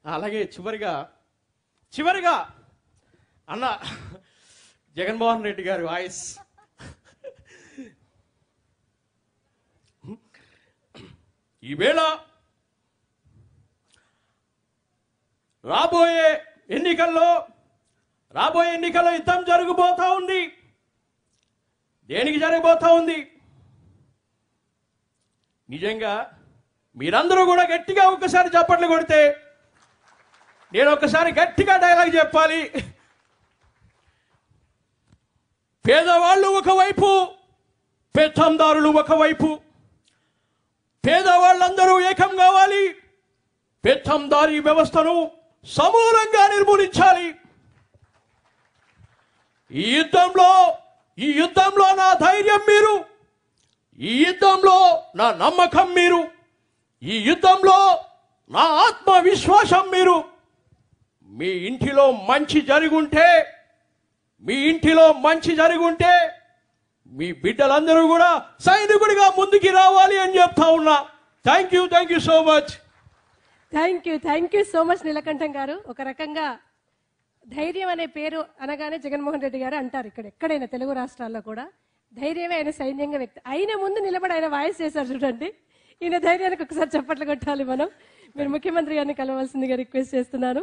అలాగే చివరిగా అన్న జగన్మోహన్ రెడ్డి గారి వాయిస్. ఈవేళ రాబోయే ఎన్నికల్లో యుద్ధం జరగబోతా ఉంది. దేనికి జరగబోతా ఉంది? నిజంగా మీరందరూ కూడా గట్టిగా ఒక్కసారి చప్పట్లు కొడితే నేను ఒక్కసారి గట్టిగా డైలాగ్ చెప్పాలి. పేదవాళ్ళు ఒకవైపు, పెత్తందారులు ఒకవైపు. పేదవాళ్ళందరూ ఏకం కావాలి. పెత్తందారీ వ్యవస్థను సమూలంగా నిర్మూలించాలి. ఈ యుద్ధంలో నా ధైర్యం మీరు, ఈ యుద్ధంలో నా నమ్మకం మీరు, ఈ యుద్ధంలో నా ఆత్మవిశ్వాసం మీరు. మీ ఇంటిలో మంచి జరుగుంటే మీ బిడ్డలందరూ కూడా సైనికుడిగా ముందుకి రావాలి అని చెప్తా ఉన్నా. Thank you so much. Thank you so much Neelakantam garu. ఒక రకంగా ధైర్యం అనే పేరు అనగానే జగన్మోహన్ రెడ్డి గారు అంటారు. ఎక్కడైనా తెలుగు రాష్ట్రాల్లో కూడా ధైర్యమే ఆయన సైన్యంగా వ్యక్తి. ఆయన ముందు నిలబడి ఆయన వాయిస్ చేశారు చూడండి. ఈయన ధైర్యానికి ఒకసారి చప్పట్లు కొట్టాలి మనం. మీరు ముఖ్యమంత్రి గారిని కలవాల్సిందిగా రిక్వెస్ట్ చేస్తున్నాను.